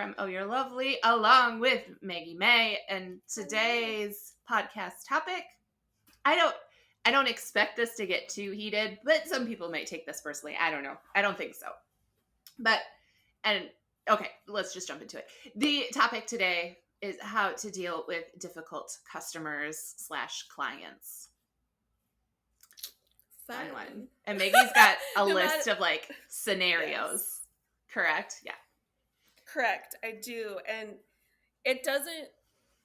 from Oh You're Lovely, along with Maggie May, and today's podcast topic. I don't expect this to get too heated, but some people might take this personally. I don't know. I don't think so. Okay, let's just jump into it. The topic today is how to deal with difficult customers / clients. Fun one. And Maggie's got a list of like scenarios. Yes. Correct? Yeah. Correct. I do. And it doesn't,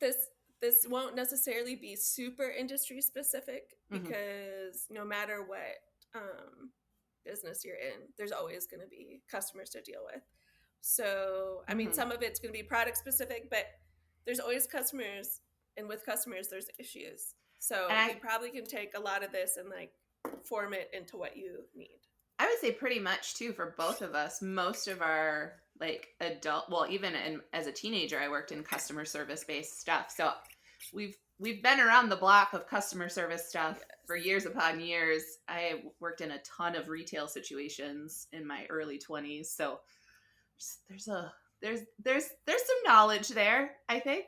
this won't necessarily be super industry specific because no matter what business you're in, there's always going to be customers to deal with. So, I mean, some of it's going to be product specific, but there's always customers, and with customers, there's issues. So you probably can take a lot of this and like form it into what you need. I would say pretty much too for both of us. Most of our like adult, well, even as a teenager, I worked in customer service based stuff. So we've been around the block of customer service stuff for years upon years. I worked in a ton of retail situations in my early 20s. So there's some knowledge there, I think.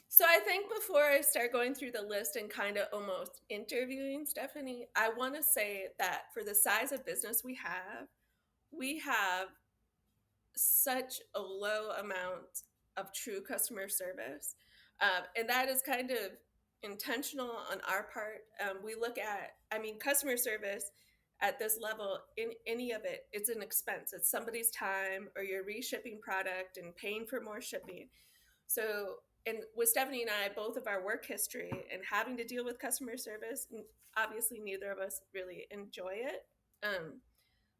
So I think before I start going through the list and kind of almost interviewing Stephanie, I want to say that for the size of business we have such a low amount of true customer service. And that is kind of intentional on our part. We look at, customer service at this level, in any of it, it's an expense. It's somebody's time, or you're reshipping product and paying for more shipping. So, and with Stephanie and I, both of our work history and having to deal with customer service, obviously neither of us really enjoy it.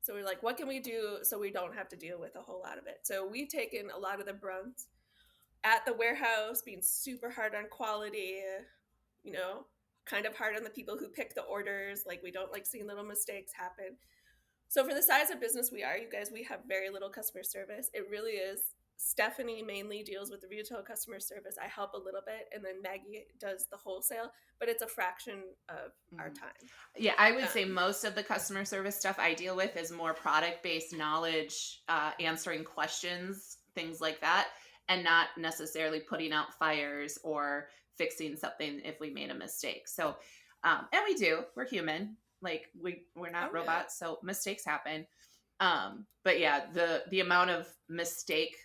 So we're like, what can we do so we don't have to deal with a whole lot of it? So we've taken a lot of the brunt at the warehouse, being super hard on quality, kind of hard on the people who pick the orders. Like, we don't like seeing little mistakes happen. So for the size of business we are, you guys, we have very little customer service. It really is. Stephanie mainly deals with the retail customer service. I help a little bit, and then Maggie does the wholesale, but it's a fraction of our time. Yeah, I would say most of the customer service stuff I deal with is more product-based knowledge, answering questions, things like that, and not necessarily putting out fires or fixing something if we made a mistake. So, and we do. We're human. Like, we're not robots, so mistakes happen. But yeah, the amount of mistake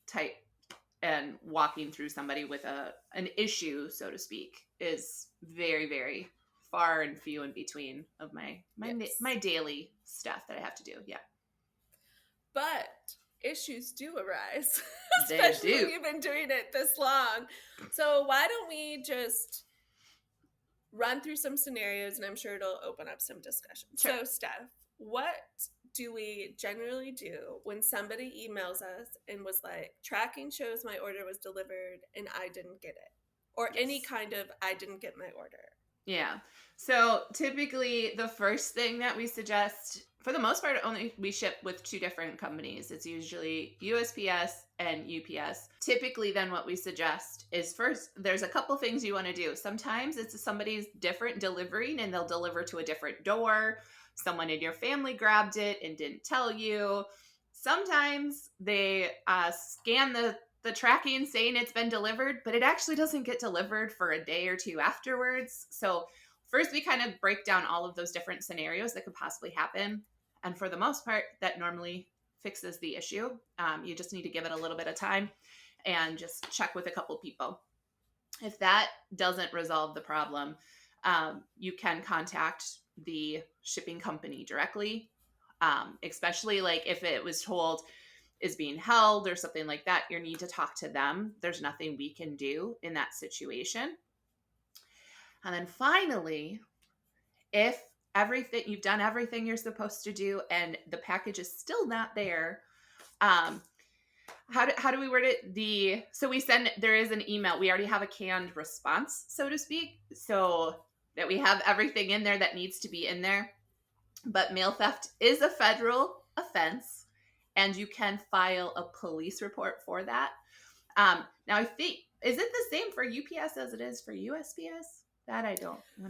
type and walking through somebody with an issue, so to speak, is very, very far and few in between of my daily stuff that I have to do. Yeah. But issues do arise, especially when you've been doing it this long. So why don't we just run through some scenarios, and I'm sure it'll open up some discussion. Sure. So Steph, what do we generally do when somebody emails us and was like, tracking shows my order was delivered and I didn't get it? Or any kind of I didn't get my order. Yeah. So typically the first thing that we suggest, for the most part, we ship with two different companies. It's usually USPS and UPS. Typically then what we suggest is, first, there's a couple things you want to do. Sometimes it's somebody's different delivering and they'll deliver to a different door. Someone in your family grabbed it and didn't tell you. Sometimes they scan the tracking saying it's been delivered, but it actually doesn't get delivered for a day or two afterwards. So first, we kind of break down all of those different scenarios that could possibly happen. And for the most part, that normally fixes the issue. You just need to give it a little bit of time and just check with a couple people. If that doesn't resolve the problem, you can contact the shipping company directly, especially like if it was told is being held or something like that, you need to talk to them. There's nothing we can do in that situation. And then finally, if you've done everything you're supposed to do and the package is still not there, how do we word it? So there is an email. We already have a canned response, so to speak, so that we have everything in there that needs to be in there. But mail theft is a federal offense, and you can file a police report for that. Now, I think, is it the same for UPS as it is for USPS? That I don't 100%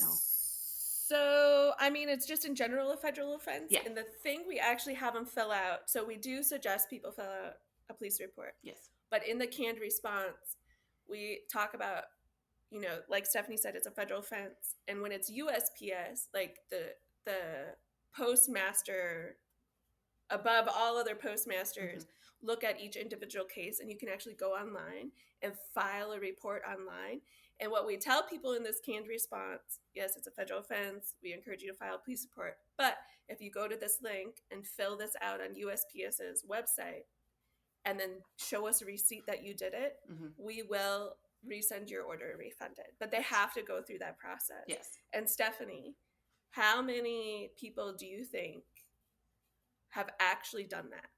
know. So, it's just in general a federal offense. Yeah. And the thing we actually have them fill out, so we do suggest people fill out a police report. Yes. But in the canned response, we talk about, like Stephanie said, it's a federal offense. And when it's USPS, like the postmaster, above all other postmasters, look at each individual case, and you can actually go online and file a report online. And what we tell people in this canned response, yes, it's a federal offense. We encourage you to file a police report. But if you go to this link and fill this out on USPS's website and then show us a receipt that you did it, we will resend your order and refund it. But they have to go through that process. Yes. And Stephanie, how many people do you think have actually done that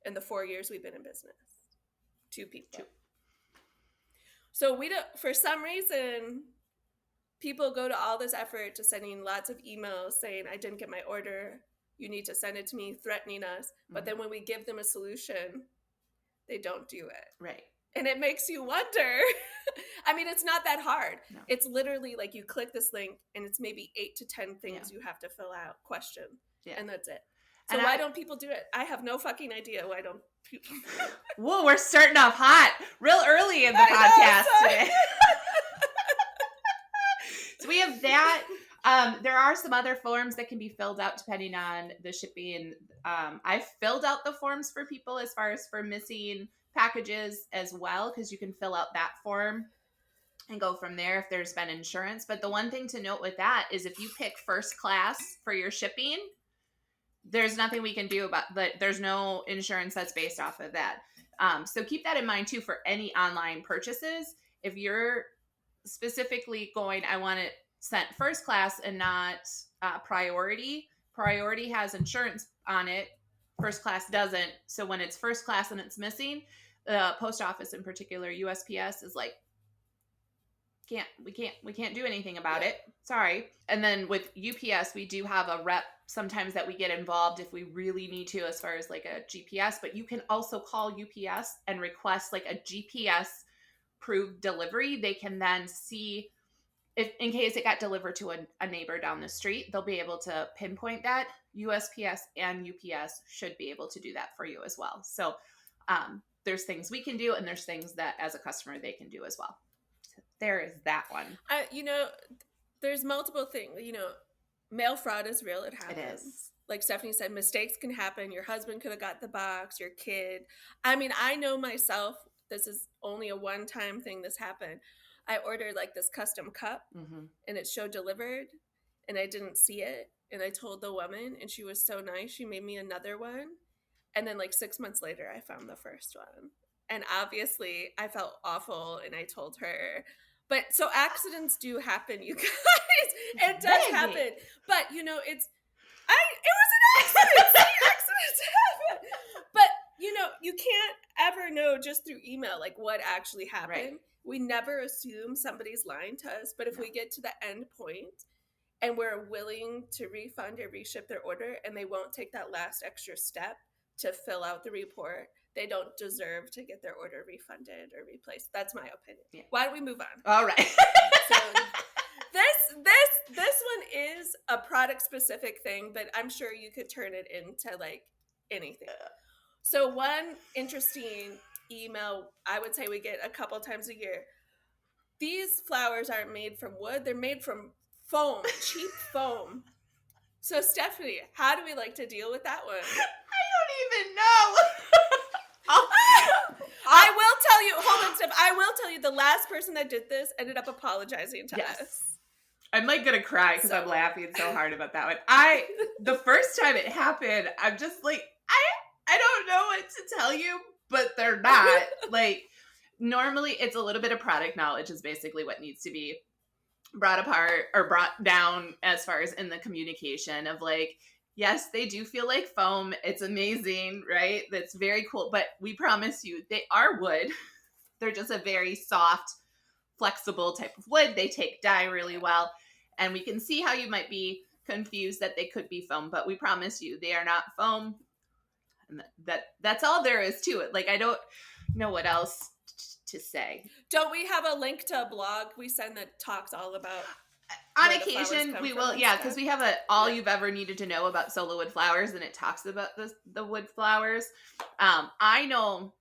in the 4 years we've been in business? 2 people. 2. So we don't, for some reason, people go to all this effort to sending lots of emails saying, I didn't get my order, you need to send it to me, threatening us. But then when we give them a solution, they don't do it. Right. And it makes you wonder. I mean, it's not that hard. No. It's literally like you click this link and it's maybe 8 to 10 things you have to fill out, question, and that's it. So why don't people do it? I have no fucking idea why don't people. Whoa, we're starting off hot real early in the podcast today. So we have that. There are some other forms that can be filled out depending on the shipping. I've filled out the forms for people as far as for missing packages as well, because you can fill out that form and go from there if there's been insurance. But the one thing to note with that is if you pick first class for your shipping, there's nothing we can do about that. There's no insurance that's based off of that. So keep that in mind too for any online purchases. If you're specifically going, I want it sent first class and not priority. Priority has insurance on it. First class doesn't. So when it's first class and it's missing, the post office in particular, USPS, is like, we can't do anything about it. Sorry. And then with UPS, we do have a rep sometimes that we get involved if we really need to, as far as like a GPS, but you can also call UPS and request like a GPS approved delivery. They can then see if in case it got delivered to a neighbor down the street, they'll be able to pinpoint that. USPS and UPS should be able to do that for you as well. So there's things we can do, and there's things that as a customer they can do as well. So there is that one. There's multiple things. Mail fraud is real. It happens. It is. Like Stephanie said, mistakes can happen. Your husband could have got the box, your kid. I mean, I know myself, this is only a one-time thing this happened. I ordered like this custom cup and it showed delivered and I didn't see it. And I told the woman and she was so nice. She made me another one. And then like 6 months later, I found the first one. And obviously I felt awful and I told her. But so accidents do happen, you guys. It does happen. But it was an accident. Accidents happen. But you can't ever know just through email like what actually happened. Right. We never assume somebody's lying to us, but if we get to the end point and we're willing to refund or reship their order and they won't take that last extra step to fill out the report, they don't deserve to get their order refunded or replaced. That's my opinion. Yeah. Why don't we move on? All right. So this one is a product specific thing, but I'm sure you could turn it into like anything. So one interesting email I would say we get a couple times a year. These flowers aren't made from wood. They're made from foam, cheap foam. So Stephanie, how do we like to deal with that one? I don't even know. I will tell you, hold on, Steph. I will tell you the last person that did this ended up apologizing to us. I'm like gonna cry because I'm laughing so hard about that one. The first time it happened, I'm just like, I don't know what to tell you, but they're not. Like, normally it's a little bit of product knowledge is basically what needs to be brought apart or brought down as far as in the communication of like, yes, they do feel like foam. It's amazing, right? That's very cool. But we promise you, they are wood. They're just a very soft, flexible type of wood. They take dye really well. And we can see how you might be confused that they could be foam, but we promise you they are not foam. And that's all there is to it. Like, I don't know what else to say. Don't we have a link to a blog we send that talks all about on where the flowers occasion come we from will, and yeah, because stuff. we have a all Yeah. you've ever needed to know about solo wood flowers, and it talks about the wood flowers. I know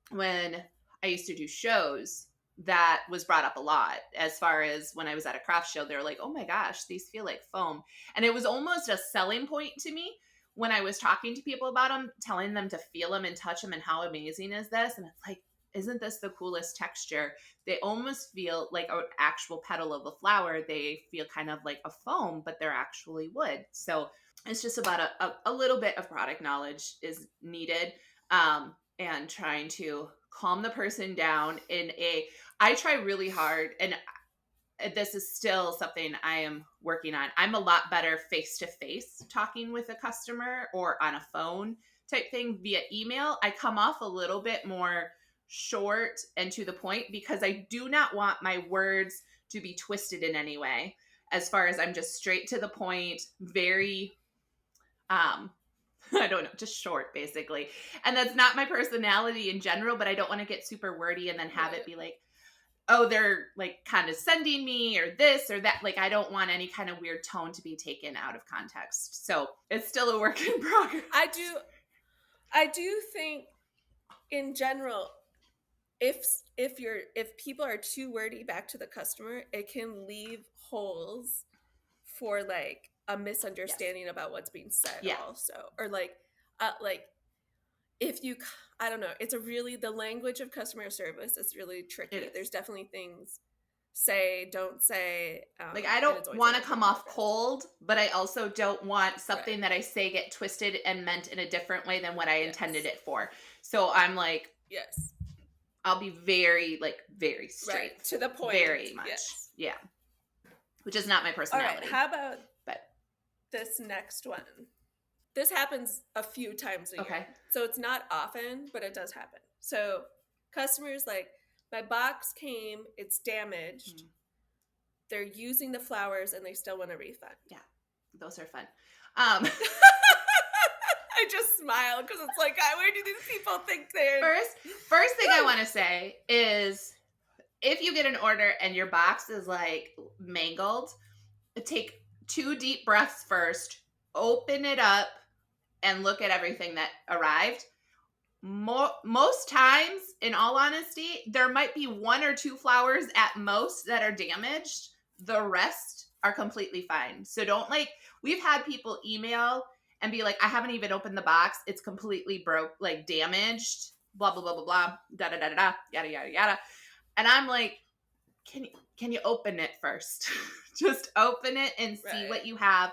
when I used to do shows, that was brought up a lot as far as when I was at a craft show. They were like, oh my gosh, these feel like foam. And it was almost a selling point to me when I was talking to people about them, telling them to feel them and touch them and how amazing is this. And it's like, isn't this the coolest texture? They almost feel like an actual petal of a flower. They feel kind of like a foam, but they're actually wood. So it's just about a little bit of product knowledge is needed. And trying to calm the person down I try really hard, and this is still something I am working on. I'm a lot better face to face talking with a customer or on a phone type thing. Via email, I come off a little bit more short and to the point because I do not want my words to be twisted in any way. As far as I'm just straight to the point, very I don't know, just short basically. And that's not my personality in general, but I don't want to get super wordy and then have it be like, oh, they're like condescending me or this or that. Like, I don't want any kind of weird tone to be taken out of context. So it's still a work in progress. I do think in general, if people are too wordy back to the customer, it can leave holes for like a misunderstanding about what's being said. Yeah. Also, or like if you, I don't know, it's the language of customer service is really tricky. There's definitely things say, don't say. Like, I don't want to come off cold, but I also don't want something that I say get twisted and meant in a different way than what I intended it for. So I'm like, yes, I'll be very straight. Right, to the point. Very much. Yes. Yeah. Which is not my personality. All right, how about this next one? This happens a few times a year. Okay. So it's not often, but it does happen. So customers like, my box came, it's damaged. Mm-hmm. They're using the flowers and they still want a refund. Yeah, those are fun. I just smile because it's like, where do these people think they're... First thing I want to say is, if you get an order and your box is like mangled, take 2 deep breaths first, open it up, and look at everything that arrived. Most times, in all honesty, there might be 1 or 2 flowers at most that are damaged. The rest are completely fine. So don't we've had people email and be like, I haven't even opened the box. It's completely broke, like damaged, blah, blah, blah, blah, blah, da, da, da, da, da, yada, yada, yada. And I'm like, can you open it first? Just open it and see what you have.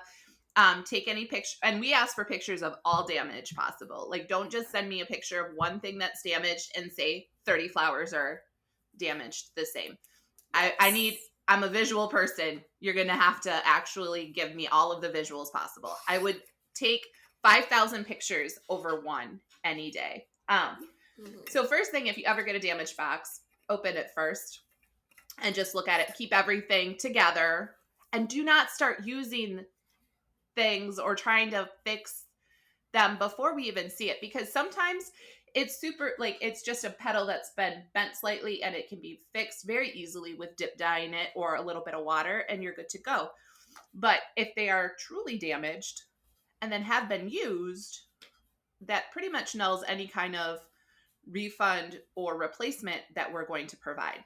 Take any picture, and we ask for pictures of all damage possible. Like, don't just send me a picture of one thing that's damaged and say 30 flowers are damaged the same. Yes. I'm a visual person. You're going to have to actually give me all of the visuals possible. I would take 5,000 pictures over one any day. So first thing, if you ever get a damaged box, open it first and just look at it. Keep everything together and do not start using things or trying to fix them before we even see it, because sometimes it's super, it's just a petal that's been bent slightly and it can be fixed very easily with dip dyeing it or a little bit of water and you're good to go. But if they are truly damaged and then have been used, that pretty much nulls any kind of refund or replacement that we're going to provide.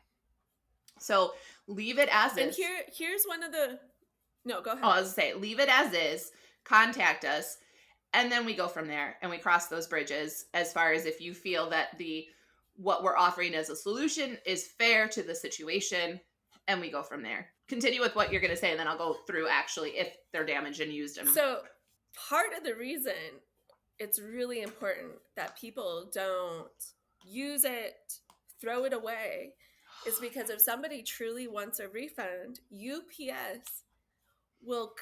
So leave it as is. And here's one of the... No, go ahead. Oh, I was going to say, leave it as is, contact us, and then we go from there and we cross those bridges as far as if you feel that what we're offering as a solution is fair to the situation, and we go from there. Continue with what you're going to say, and then I'll go through actually if they're damaged and used. So part of the reason it's really important that people don't use it, throw it away, is because if somebody truly wants a refund, UPS will,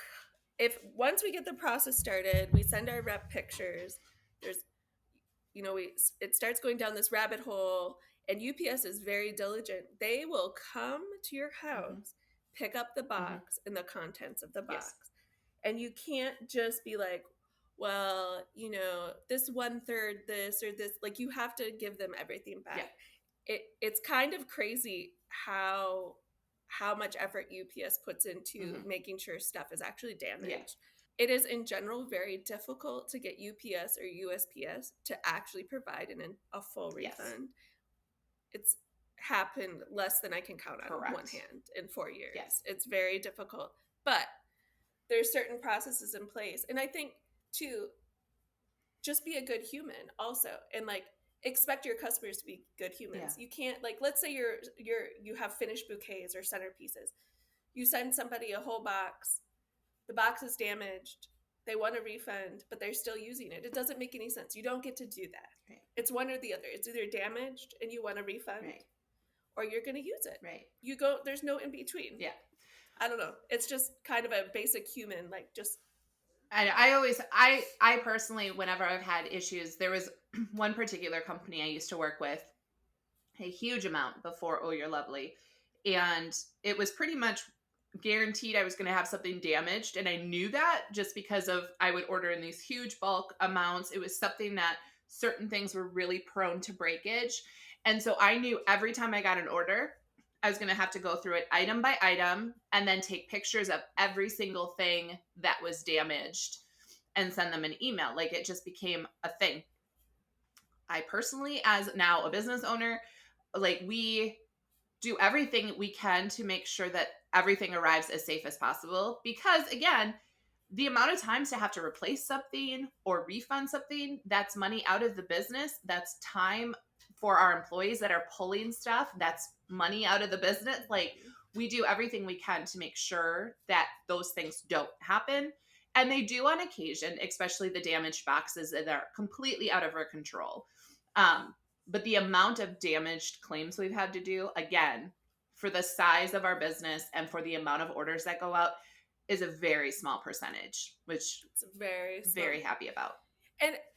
once we get the process started, we send our rep pictures, there's, it starts going down this rabbit hole, and UPS is very diligent. They will come to your house, pick up the box and the contents of the box. Yes. And you can't just be like, well, this 1/3 this or this, you have to give them everything back. Yeah. It's kind of crazy how how much effort UPS puts into making sure stuff is actually damaged. Yeah. It is in general very difficult to get UPS or USPS to actually provide a full refund. It's happened less than I can count on one hand in 4 years. Yes. It's very difficult, but there's certain processes in place. And I think too, just be a good human also, and like expect your customers to be good humans. You can't, like, let's say you have finished bouquets or centerpieces. You send somebody a whole box, the box is damaged, they want a refund, but they're still using it. It doesn't make any sense. You don't get to do that. Right. It's one or the other. It's either damaged and you want a refund, right. or you're going to use it. Right. You go. There's no in between. Yeah. I don't know. It's just kind of a basic human, like, just. I personally, whenever I've had issues, there was one particular company I used to work with a huge amount before Oh You're Lovely, and it was pretty much guaranteed I was going to have something damaged, and I knew that just because of I would order in these huge bulk amounts. It was something that certain things were really prone to breakage, and so I knew every time I got an order, I was going to have to go through it item by item and then take pictures of every single thing that was damaged and send them an email. Like, it just became a thing. I personally, as now a business owner, like, we do everything we can to make sure that everything arrives as safe as possible, because again, the amount of times to have to replace something or refund something, that's money out of the business. That's time for our employees that are pulling stuff. That's money out of the business. Like, we do everything we can to make sure that those things don't happen. And they do on occasion, especially the damaged boxes that are completely out of our control. But the amount of damaged claims we've had to do, again, for the size of our business and for the amount of orders that go out, is a very small percentage, which it's very small. Very happy about.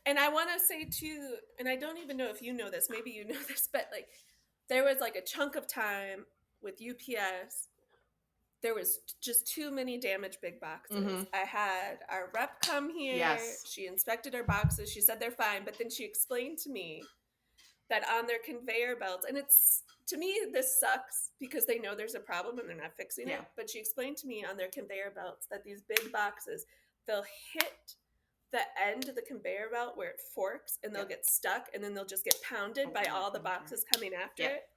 And I want to say too, and I don't even know if you know this, maybe you know this, but like, there was like a chunk of time with UPS, there was just too many damaged big boxes. I had our rep come here. Yes. She inspected our boxes. She said they're fine, but then she explained to me that on their conveyor belts, and it's, to me, this sucks because they know there's a problem and they're not fixing it. But she explained to me on their conveyor belts that these big boxes, they'll hit the end of the conveyor belt where it forks and they'll get stuck, and then they'll just get pounded by all the boxes coming after it.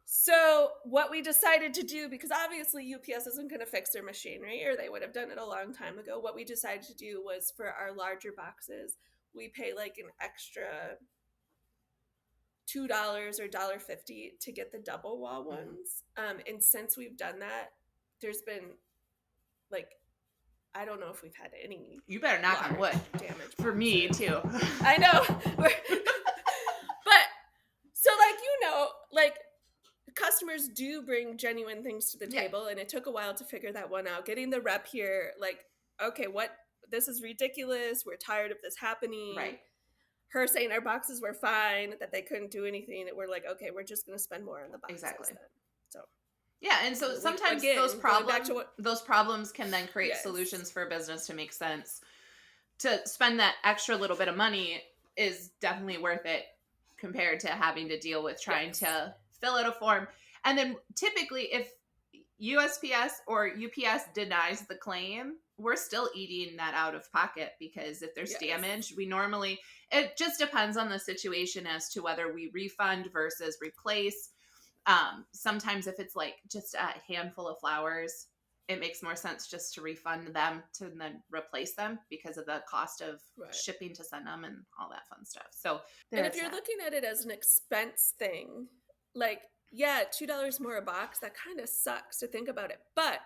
So what we decided to do, because obviously UPS isn't going to fix their machinery, or they would have done it a long time ago. What we decided to do was, for our larger boxes, we pay like an extra $2 or $1.50 to get the double wall ones. And since we've done that, there's been, like, I don't know if we've had any. You better knock on wood. Damage for me too. I know. But so, like, like, customers do bring genuine things to the table, and it took a while to figure that one out. Getting the rep here, like, okay, this is ridiculous. We're tired of this happening. Right. Her saying our boxes were fine, that they couldn't do anything. We're like, okay, we're just going to spend more on the boxes. Exactly. Then. So. Yeah, and so sometimes those problems can then create solutions for a business to make sense. To spend that extra little bit of money is definitely worth it compared to having to deal with trying to fill out a form. And then typically, if USPS or UPS denies the claim, we're still eating that out of pocket, because if there's damage, it just depends on the situation as to whether we refund versus replace. Sometimes if it's like just a handful of flowers, it makes more sense just to refund them to then replace them because of the cost of shipping to send them and all that fun stuff. So, and if you're looking at it as an expense thing, like, $2 more a box, that kind of sucks to think about it. But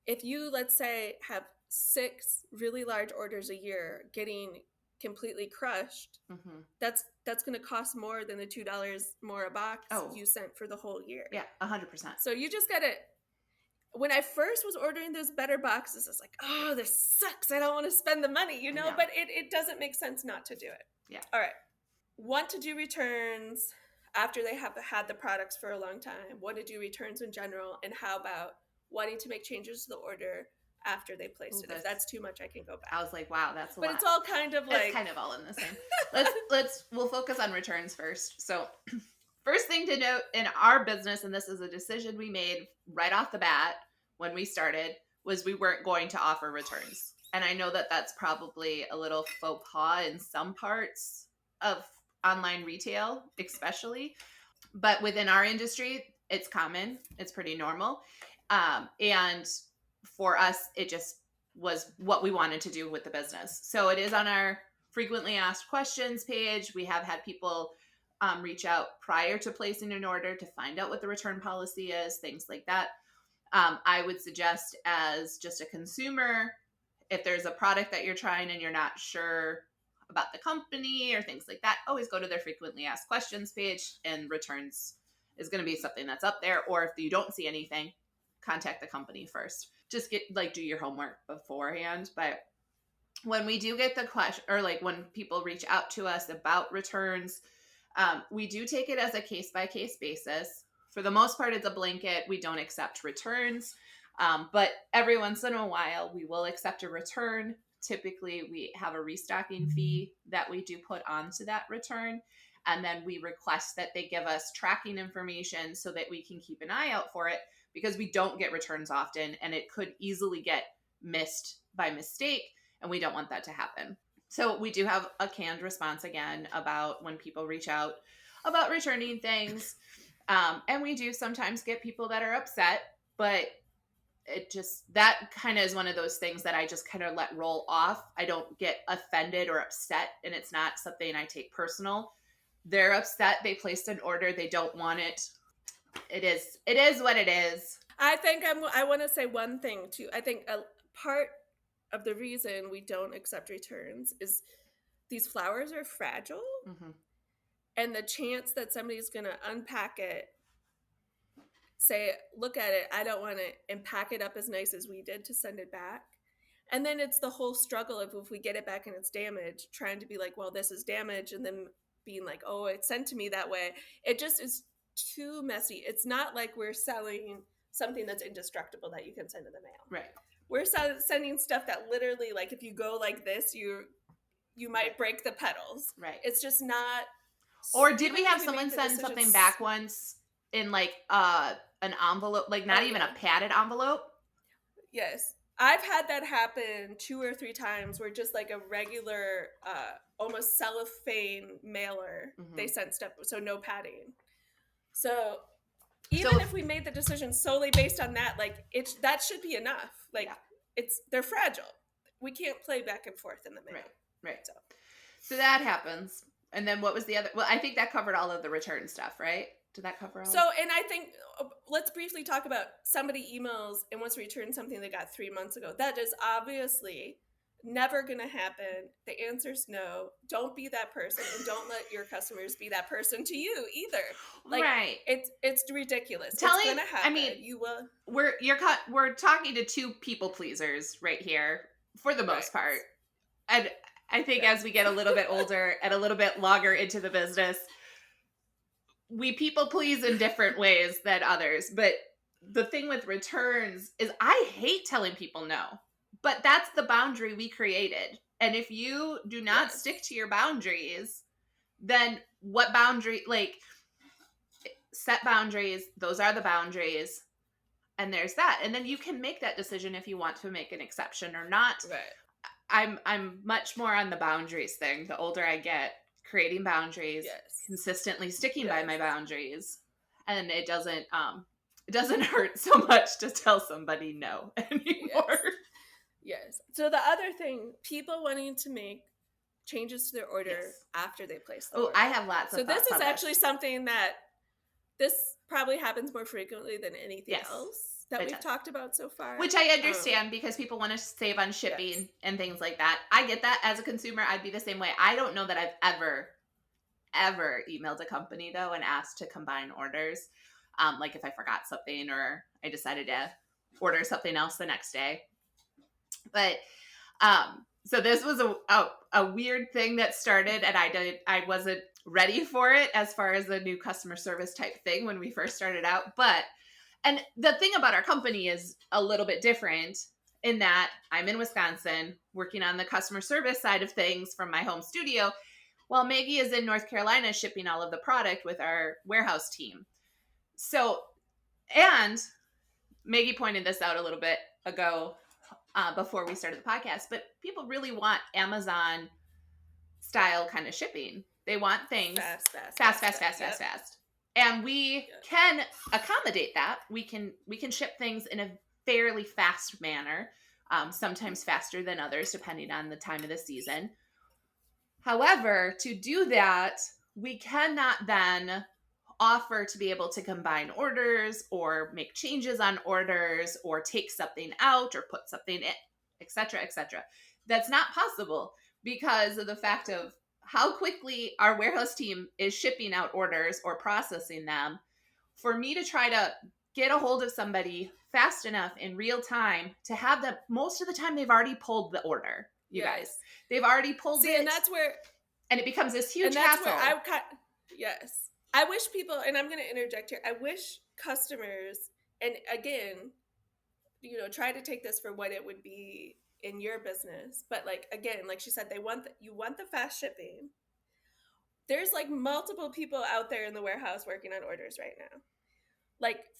if you, let's say, have 6 really large orders a year getting completely crushed, that's going to cost more than the $2 more a box you sent for the whole year. Yeah, 100%. So you just got to. When I first was ordering those better boxes, I was like, oh, this sucks. I don't want to spend the money, but it doesn't make sense not to do it. Yeah. All right. Want to do returns after they have had the products for a long time? Want to do returns in general? And how about wanting to make changes to the order after they placed it? If that's too much, I can go back. I was like, wow, that's a lot. But it's all kind of like... It's kind of all in the same. We'll focus on returns first. So First thing to note in our business, and this is a decision we made right off the bat when we started, was we weren't going to offer returns. And I know that that's probably a little faux pas in some parts of online retail, especially. But within our industry, it's common. It's pretty normal. And for us, it just was what we wanted to do with the business. So it is on our frequently asked questions page. We have had people reach out prior to placing an order to find out what the return policy is, things like that. I would suggest, as just a consumer, if there's a product that you're trying and you're not sure about the company or things like that, always go to their frequently asked questions page, and returns is going to be something that's up there. Or if you don't see anything, contact the company first. Just do your homework beforehand. But when we do get the question, or when people reach out to us about returns, we do take it as a case-by-case basis. For the most part, it's a blanket. We don't accept returns. But every once in a while, we will accept a return. Typically, we have a restocking fee that we do put onto that return. And then we request that they give us tracking information so that we can keep an eye out for it, because we don't get returns often and it could easily get missed by mistake. And we don't want that to happen. So we do have a canned response again about when people reach out about returning things. And we do sometimes get people that are upset, but that kind of is one of those things that I just kind of let roll off. I don't get offended or upset, and it's not something I take personal. They're upset. They placed an order. They don't want it. It is what it is. I think I want to say one thing too. I think a part of the reason we don't accept returns is these flowers are fragile. Mm-hmm. And the chance that somebody's going to unpack it, say, look at it, I don't want to, and pack it up as nice as we did to send it back. And then it's the whole struggle of, if we get it back and it's damaged, trying to be like, well, this is damaged, and then being like, oh, it's sent to me that way. It just is too messy. It's not like we're selling something that's indestructible that you can send in the mail. Right. We're sending stuff that literally, like, if you go like this, you might break the petals. Right. It's just not. Or did we have someone send something back once in an envelope, not even a padded envelope? Yes. I've had that happen 2 or 3 times, where just like a regular, almost cellophane mailer, mm-hmm. they sent stuff, so no padding. So even if we made the decision solely based on that, that should be enough. They're fragile. We can't play back and forth in the mail. Right. So that happens. And then what was the other? Well, I think that covered all of the return stuff, right? Did that cover all? So, and I think let's briefly talk about somebody emails and wants to return something they got 3 months ago. That is obviously never going to happen. The answer's no. Don't be that person, and don't let your customers be that person to you either. Right. It's ridiculous. It's going to happen. I mean, you will. We're talking to 2 people pleasers right here for the most part, and I think as we get a little bit older and a little bit longer into the business, we people please in different ways than others. But the thing with returns is I hate telling people no, but that's the boundary we created. And if you do not stick to your boundaries, then what boundary, set boundaries, those are the boundaries. And there's that. And then you can make that decision if you want to make an exception or not. Right. I'm much more on the boundaries thing. The older I get, creating boundaries, consistently sticking by my boundaries, and it doesn't hurt so much to tell somebody no anymore. Yes. So the other thing, people wanting to make changes to their order after they place the order. I have lots of thoughts. So this is actually something that this probably happens more frequently than anything else that we've talked about so far. Which I understand, because people want to save on shipping and things like that. I get that. As a consumer, I'd be the same way. I don't know that I've ever emailed a company, though, and asked to combine orders. If I forgot something or I decided to order something else the next day. But so this was a weird thing that started, and I wasn't ready for it as far as a new customer service type thing when we first started out. And the thing about our company is a little bit different in that I'm in Wisconsin working on the customer service side of things from my home studio. Well, Maggie is in North Carolina shipping all of the product with our warehouse team. So, and Maggie pointed this out a little bit ago before we started the podcast, but people really want Amazon style kind of shipping. They want things fast. And we can accommodate that. We can ship things in a fairly fast manner, sometimes faster than others, depending on the time of the season. However, to do that, we cannot then offer to be able to combine orders or make changes on orders or take something out or put something in, etc., etc. That's not possible because of the fact of how quickly our warehouse team is shipping out orders or processing them. For me to try to get a hold of somebody fast enough in real time to have them, most of the time they've already pulled the order, you guys. They've already pulled it. And that's where... And it becomes this huge hassle. Yes. I wish people, and I'm going to interject here, I wish customers, and again, try to take this for what it would be in your business. But again, like she said, you want the fast shipping. There's multiple people out there in the warehouse working on orders right now.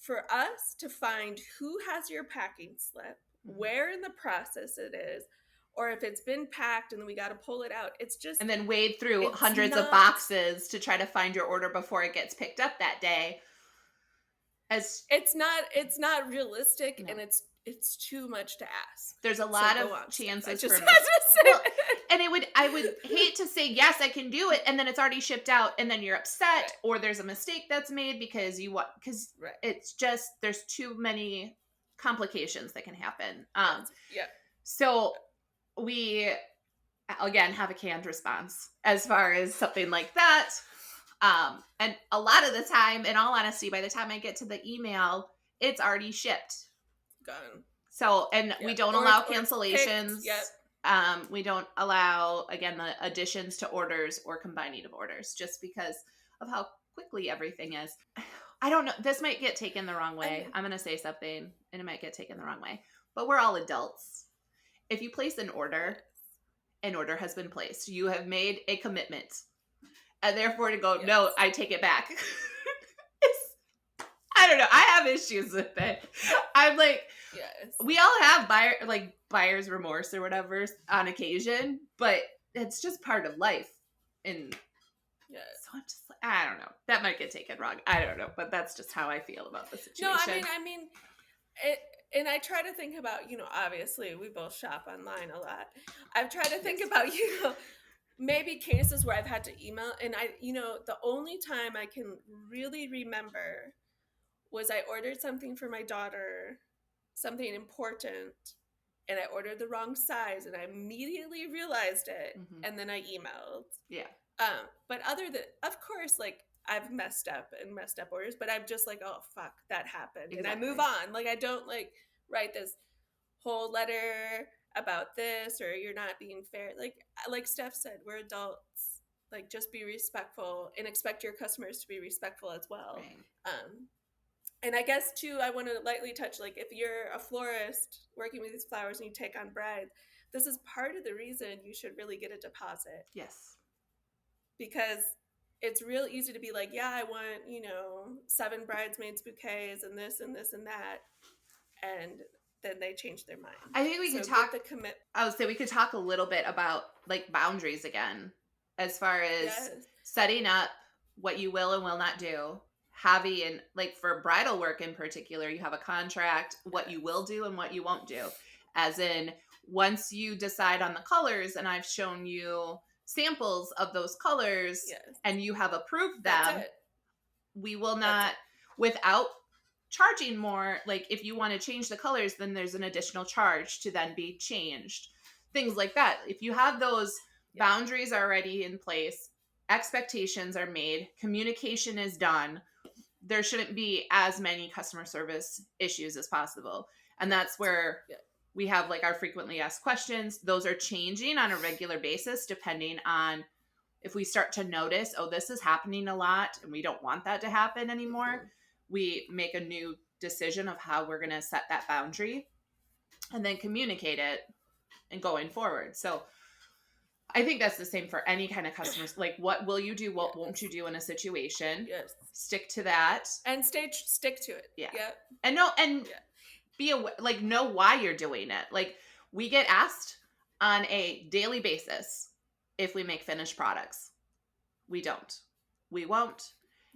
For us to find who has your packing slip, where in the process it is, or if it's been packed and then we got to pull it out. It's just... And then wade through hundreds of boxes to try to find your order before it gets picked up that day. It's not realistic, no. And it's too much to ask. There's a lot of chances for well, and I would hate to say, yes, I can do it, and then it's already shipped out, and then you're upset, right. Or there's a mistake that's made because right. It's just, there's too many complications that can happen. So we, again, have a canned response as far as something like that. And a lot of the time, in all honesty, by the time I get to the email, it's already shipped. Gone. So, and we don't allow cancellations. We don't allow, again, the additions to orders or combining of orders just because of how quickly everything is. I don't know. This might get taken the wrong way. I'm going to say something and it might get taken the wrong way, but we're all adults. If you place an order has been placed. You have made a commitment. And therefore to go, no, I take it back. I don't know. I have issues with it. I'm like, we all have buyer's remorse or whatever on occasion, but it's just part of life. And so I'm just like, I don't know. That might get taken wrong. I don't know. But that's just how I feel about the situation. No, I mean, and I try to think about, obviously we both shop online a lot. I've tried to think about, maybe cases where I've had to email, and the only time I can really remember was I ordered something for my daughter, something important, and I ordered the wrong size, and I immediately realized it, and then I emailed. Yeah. But of course, I've messed up orders, but I'm just like, oh, fuck, that happened. Exactly. And I move on. I don't write this whole letter about this, or you're not being fair. Like Steph said, we're adults. Just be respectful and expect your customers to be respectful as well. Right. And I guess too, I want to lightly touch, if you're a florist working with these flowers and you take on brides, this is part of the reason you should really get a deposit. Yes. Because it's real easy to be like, yeah, I want, 7 bridesmaids bouquets and this and this and that. And then they change their mind. I think we can talk. I would say we could talk a little bit about boundaries again, as far as setting up what you will and will not do. Having for bridal work in particular, you have a contract, what you will do and what you won't do. As in, once you decide on the colors, and I've shown you samples of those colors, and you have approved them, we will not, without charging more, if you want to change the colors, then there's an additional charge to then be changed. Things like that. If you have those boundaries already in place, expectations are made, communication is done, there shouldn't be as many customer service issues as possible. And that's where we have our frequently asked questions. Those are changing on a regular basis depending on if we start to notice, oh, this is happening a lot and we don't want that to happen anymore. We make a new decision of how we're going to set that boundary and then communicate it and going forward. So I think that's the same for any kind of customers. Like, what will you do? What Yes. won't you do in a situation? Yes. Stick to that. And stick to it. Yeah. Yep. And no, and Yeah. be aware, like, know why you're doing it. Like, we get asked on a daily basis if we make finished products. We don't. We won't.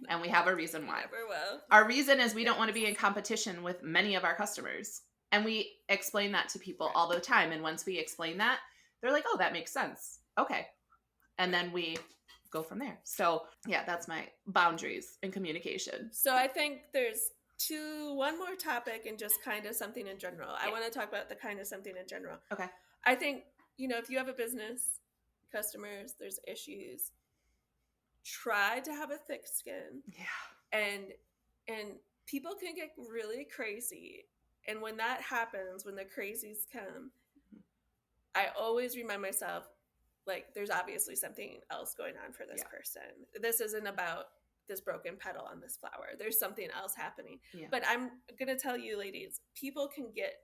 And we have a reason why. Never will. Our reason is we don't want to be in competition with many of our customers. And we explain that to people all the time. And once we explain that, they're like, oh, that makes sense. Okay. And then we go from there. So yeah, that's my boundaries in communication. So I think there's one more topic and just kind of something in general. I want to talk about the kind of something in general. Okay. I think, if you have a business, customers, there's issues, try to have a thick skin. Yeah. And people can get really crazy. And when that happens, when the crazies come, I always remind myself, like, there's obviously something else going on for this person. This isn't about this broken petal on this flower. There's something else happening. Yeah. But I'm going to tell you, ladies, people can get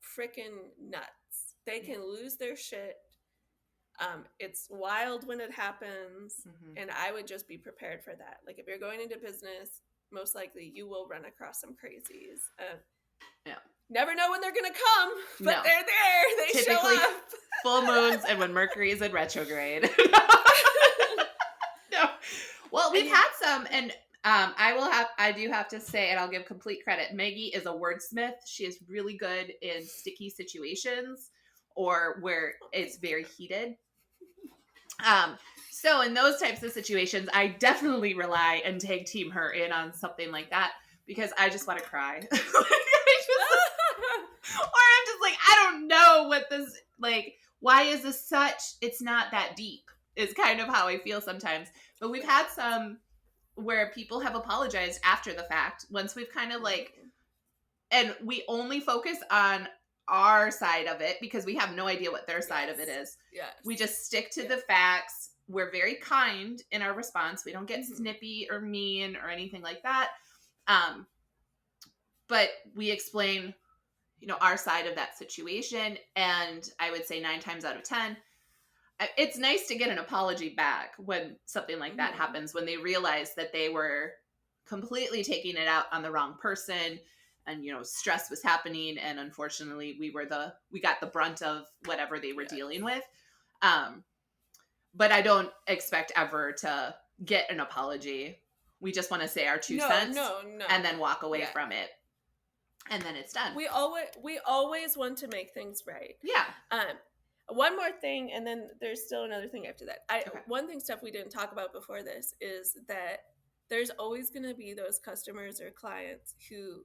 freaking nuts. They can lose their shit. It's wild when it happens. And I would just be prepared for that. Like, if you're going into business, most likely you will run across some crazies. Never know when they're going to come, but they're there. They typically show up. Full moons and when Mercury is in retrograde. No. Well, we've had some, and I do have to say, and I'll give complete credit, Maggie is a wordsmith. She is really good in sticky situations or where it's very heated. So in those types of situations, I definitely rely and tag team her in on something like that because I just want to cry. Or I'm just like, I don't know what this, like, why is this such, it's not that deep is kind of how I feel sometimes. But we've had some where people have apologized after the fact once we've kind of like, and we only focus on our side of it because we have no idea what their side of it is. Yes. We just stick to the facts. We're very kind in our response. We don't get snippy or mean or anything like that. But we explain, our side of that situation. And I would say 9 times out of 10, it's nice to get an apology back when something like that happens, when they realize that they were completely taking it out on the wrong person and, stress was happening. And unfortunately we got the brunt of whatever they were dealing with. But I don't expect ever to get an apology. We just want to say our 2 cents and then walk away from it. And then it's done. We always want to make things right. Yeah. One more thing, and then there's still another thing after that. One thing, stuff we didn't talk about before this, is that there's always going to be those customers or clients who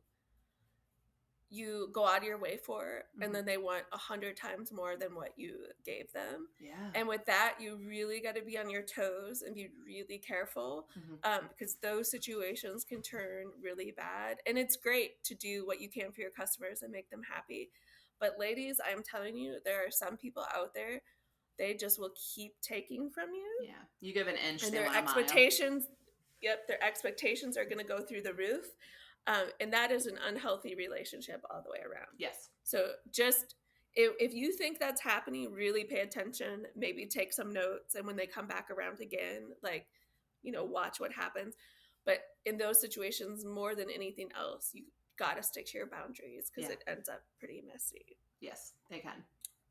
you go out of your way for, and then they want 100 times more than what you gave them. Yeah. And with that, you really got to be on your toes and be really careful, because those situations can turn really bad. And it's great to do what you can for your customers and make them happy. But ladies, I'm telling you, there are some people out there, they just will keep taking from you. Yeah. You give an inch, and they their want expectations, their expectations are going to go through the roof. And that is an unhealthy relationship all the way around. Yes. So just, if you think that's happening, really pay attention, maybe take some notes. And when they come back around again, watch what happens. But in those situations, more than anything else, you got to stick to your boundaries because it ends up pretty messy. Yes, they can.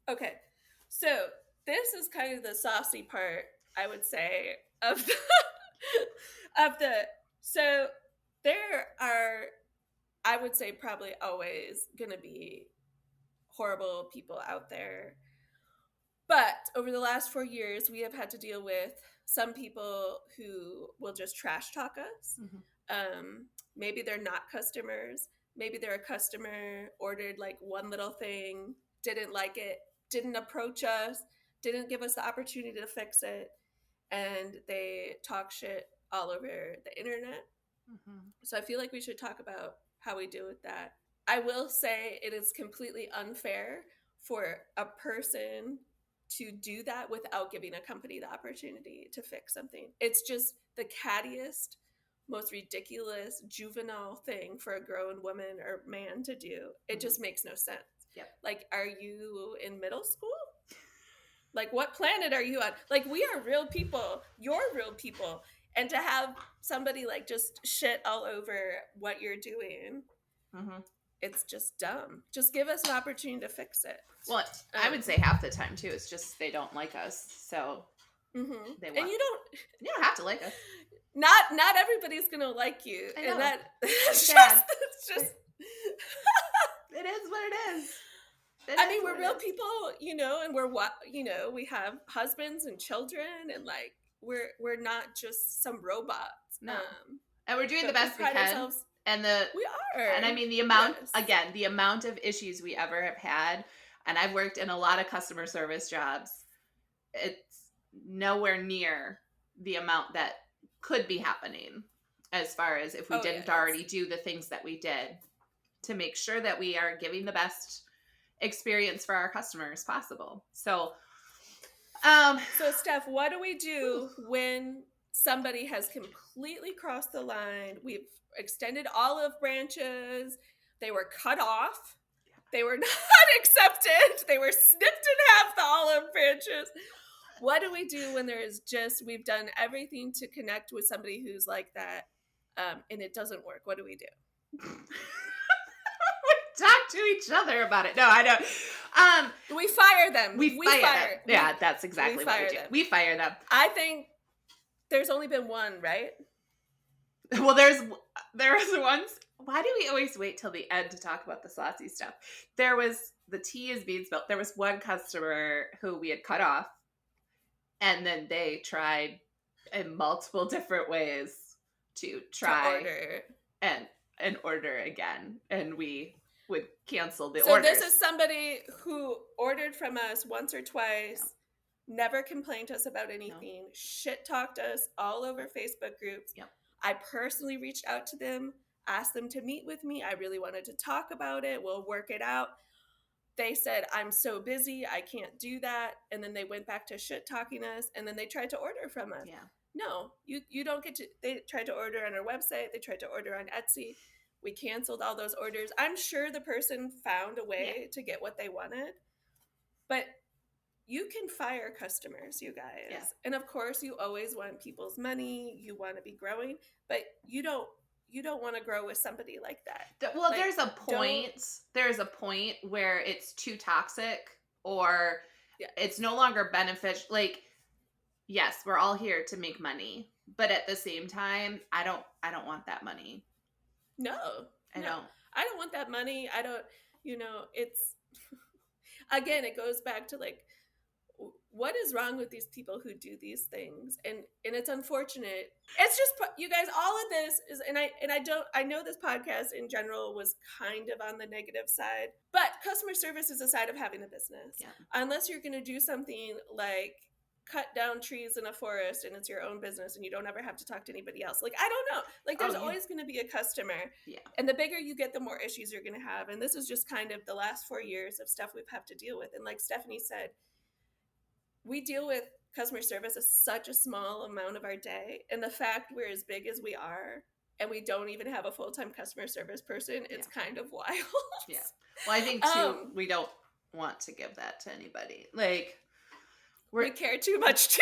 Okay. So this is kind of the saucy part, I would say, of so there are, I would say, probably always going to be horrible people out there. But over the last 4 years, we have had to deal with some people who will just trash talk us. Maybe they're not customers. Maybe they're a customer, ordered like one little thing, didn't like it, didn't approach us, didn't give us the opportunity to fix it. And they talk shit all over the internet. So I feel like we should talk about how we deal with that. I will say it is completely unfair for a person to do that without giving a company the opportunity to fix something. It's just the cattiest, most ridiculous, juvenile thing for a grown woman or man to do. It just makes no sense. Yep. Like, are you in middle school? Like, what planet are you on? Like, we are real people. You're real people. And to have somebody like just shit all over what you're doing, it's just dumb. Just give us an opportunity to fix it. Well, I would say half the time too. It's just they don't like us, so they want. And you don't have to like us. Not everybody's gonna like you, I know. and that's it's just. It is what it is. I mean, we're real people, and we're we have husbands and children, and like we're not just some robots. No, and we're doing the best we can. Ourselves. And we are. And I mean the amount the amount of issues we ever have had, and I've worked in a lot of customer service jobs. It's nowhere near the amount that could be happening as far as if we didn't already do the things that we did to make sure that we are giving the best experience for our customers possible. So Steph, what do we do when somebody has completely crossed the line? We've extended olive branches. They were cut off. They were not accepted. They were snipped in half, the olive branches. What do we do when we've done everything to connect with somebody who's like that, and it doesn't work? What do we do? We talk to each other about it. No, I don't. We fire them. We fire them. Yeah, that's exactly what we do. We fire them. I think there's only been one, right? Well, there was once. Why do we always wait till the end to talk about the saucy stuff? The tea is being spilled. There was one customer who we had cut off, and then they tried in multiple different ways to order and order again, and we would cancel the order. So this is somebody who ordered from us once or twice, never complained to us about anything, shit talked us all over Facebook groups. Yep. I personally reached out to them, asked them to meet with me. I really wanted to talk about it. We'll work it out. They said, I'm so busy, I can't do that. And then they went back to shit talking us, and then they tried to order from us. Yeah. No, you don't get to. They tried to order on our website. They tried to order on Etsy. We canceled all those orders. I'm sure the person found a way to get what they wanted. But you can fire customers, you guys. Yeah. And of course, you always want people's money. You want to be growing, but you don't want to grow with somebody like that. Well, like, there's a point where it's too toxic, or it's no longer beneficial. Like, yes, we're all here to make money, but at the same time, I don't want that money. No. I don't want that money. I don't, it's, again, it goes back to like, what is wrong with these people who do these things? And it's unfortunate. It's just, you guys, all of this is, I know this podcast in general was kind of on the negative side, but customer service is a side of having a business. Yeah. Unless you're going to do something like cut down trees in a forest and it's your own business and you don't ever have to talk to anybody else. Like, I don't know. Like, there's always going to be a customer. Yeah. And the bigger you get, the more issues you're going to have. And this is just kind of the last 4 years of stuff we've had to deal with. And like Stephanie said, we deal with customer service as such a small amount of our day. And the fact we're as big as we are and we don't even have a full-time customer service person, it's kind of wild. Yeah. Well, I think too, we don't want to give that to anybody. Like, we care too much too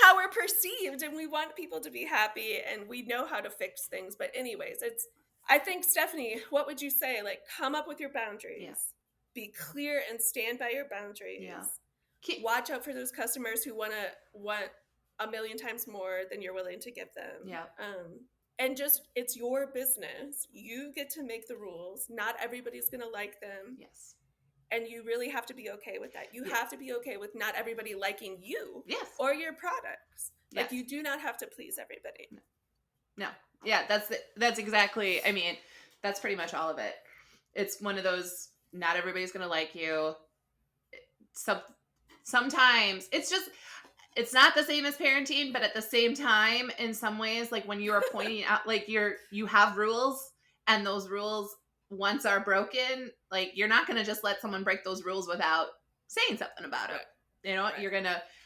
how we're perceived, and we want people to be happy, and we know how to fix things. But anyways, I think, Stephanie, what would you say? Like, come up with your boundaries. Yeah. Be clear and stand by your boundaries. Yeah. Watch out for those customers who want a million times more than you're willing to give them. Yeah. And just, it's your business. You get to make the rules. Not everybody's going to like them. Yes. And you really have to be okay with that. You have to be okay with not everybody liking you. Yes. Or your products. Yes. Like, you do not have to please everybody. No. Yeah, that's exactly, I mean, that's pretty much all of it. It's one of those, not everybody's going to like you. Sometimes it's not the same as parenting, but at the same time, in some ways, like when you are pointing out, like you have rules, and those rules, once are broken, like, you're not going to just let someone break those rules without saying something about it. You know,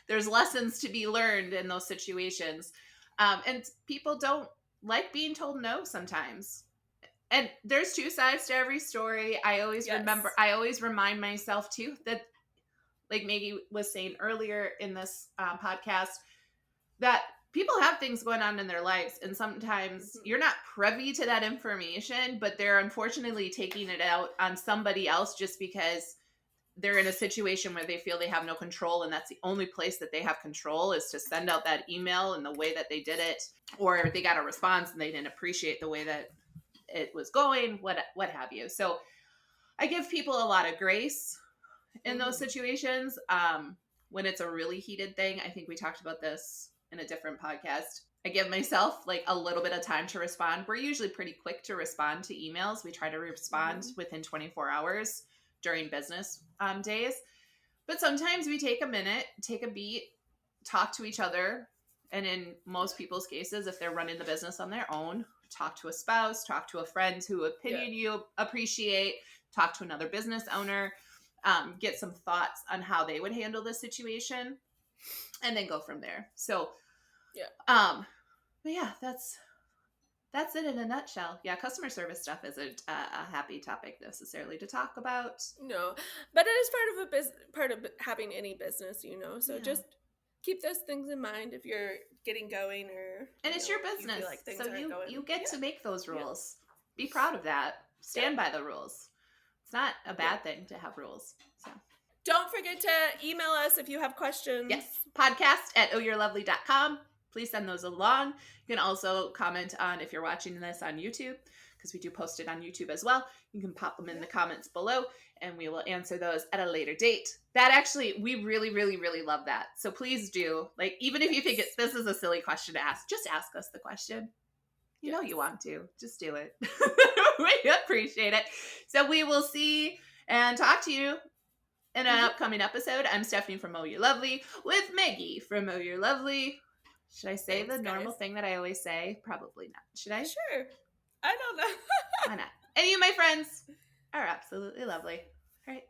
there's lessons to be learned in those situations. And people don't like being told no sometimes. And there's two sides to every story. I always remind myself too that like Maggie was saying earlier in this podcast, that people have things going on in their lives, and sometimes you're not privy to that information, but they're unfortunately taking it out on somebody else just because they're in a situation where they feel they have no control, and that's the only place that they have control is to send out that email in the way that they did it, or they got a response and they didn't appreciate the way that it was going, what have you. So I give people a lot of grace in those situations. When it's a really heated thing, I think we talked about this in a different podcast. I give myself like a little bit of time to respond. We're usually pretty quick to respond to emails. We try to respond within 24 hours during business days. But sometimes we take a minute, take a beat, talk to each other. And in most people's cases, if they're running the business on their own, talk to a spouse, talk to a friend whose opinion you appreciate, talk to another business owner, get some thoughts on how they would handle this situation, and then go from there. So, but yeah, that's it in a nutshell. Yeah, customer service stuff isn't a happy topic necessarily to talk about. No, but it is part of having any business, you know. So just keep those things in mind if you're getting going, or and it's your business, like so you get to make those rules. Be proud of that. Stand by the rules. It's not a bad thing to have rules. So don't forget to email us if you have questions. Yes, podcast@ohyourelovely.com. Please send those along. You can also comment on, if you're watching this on YouTube, because we do post it on YouTube as well, you can pop them in the comments below and we will answer those at a later date. That actually, we really, really, really love that. So please do, like, even if you think this is a silly question to ask, just ask us the question. You know you want to. Just do it. We appreciate it. So we will see and talk to you in an upcoming episode. I'm Stephanie from Oh You're Lovely with Maggie from Oh You're Lovely. Should I say the normal thing that I always say? Probably not. Should I? Sure. I don't know. Why not? And you, my friends, are absolutely lovely. All right.